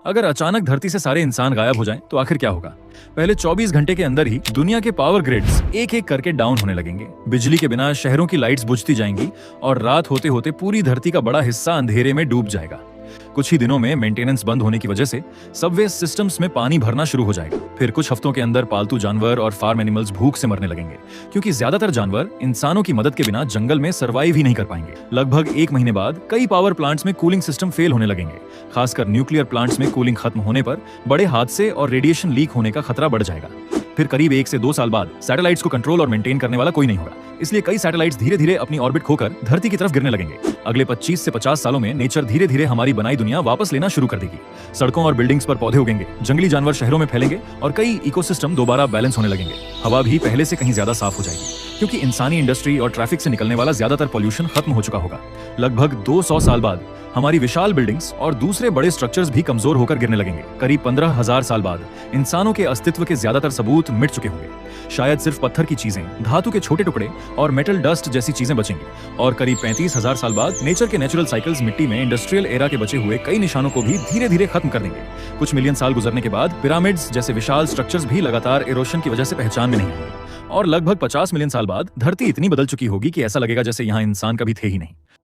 अगर अचानक धरती से सारे इंसान गायब हो जाएं, तो आखिर क्या होगा? पहले 24 घंटे के अंदर ही दुनिया के पावर ग्रिड्स एक एक करके डाउन होने लगेंगे। बिजली के बिना शहरों की लाइट्स बुझती जाएंगी और रात होते होते पूरी धरती का बड़ा हिस्सा अंधेरे में डूब जाएगा। कुछ ही दिनों में मेंटेनेंस बंद होने की वजह से सबवे सिस्टम्स में पानी भरना शुरू हो जाएगा। फिर कुछ हफ्तों के अंदर पालतू जानवर और फार्म एनिमल्स भूख से मरने लगेंगे, क्योंकि ज्यादातर जानवर इंसानों की मदद के बिना जंगल में सर्वाइव ही नहीं कर पाएंगे। लगभग 1 महीने बाद कई पावर प्लांट्स में कूलिंग सिस्टम फेल होने लगेंगे। खासकर न्यूक्लियर प्लांट्स में कूलिंग खत्म होने पर बड़े हादसे और रेडिएशन लीक होने का खतरा बढ़ जाएगा। फिर करीब 1 से 2 साल बाद सैटेलाइट्स को कंट्रोल और मेंटेन करने वाला कोई नहीं होगा, इसलिए कई सैटेलाइट्स धीरे धीरे अपनी ऑर्बिट खोकर धरती की तरफ गिरने लगेंगे। अगले 25 से 50 सालों में नेचर धीरे धीरे हमारी बनाई दुनिया वापस लेना शुरू कर देगी। सड़कों और बिल्डिंग्स पर पौधे उगेंगे, जंगली जानवर शहरों में फैलेंगे और कई इकोसिस्टम दोबारा बैलेंस होने लगेंगे। हवा भी पहले से कहीं ज्यादा साफ हो जाएगी, क्योंकि इंसानी इंडस्ट्री और ट्रैफिक से निकलने वाला ज्यादातर पॉल्यूशन खत्म हो चुका होगा। लगभग 200 साल बाद हमारी विशाल बिल्डिंग्स और दूसरे बड़े स्ट्रक्चर्स भी कमजोर होकर गिरने लगेंगे। करीब 15,000 साल बाद इंसानों के अस्तित्व के ज्यादातर सबूत मिट चुके होंगे। शायद सिर्फ पत्थर की चीजें, धातु के छोटे टुकड़े और मेटल डस्ट जैसी चीजें बचेंगी। और करीब 35,000 साल बाद नेचर के नेचुरल साइकिल्स मिट्टी में इंडस्ट्रियल एरा के बचे हुए कई निशानों को भी धीरे धीरे खत्म कर देंगे। कुछ मिलियन साल गुजरने के बाद पिरामिड्स जैसे विशाल स्ट्रक्चर्स भी लगातार इरोशन की वजह से पहचान में नहीं आएंगे। और लगभग 50 मिलियन साल बाद धरती इतनी बदल चुकी होगी कि ऐसा लगेगा जैसे यहाँ इंसान कभी थे ही नहीं।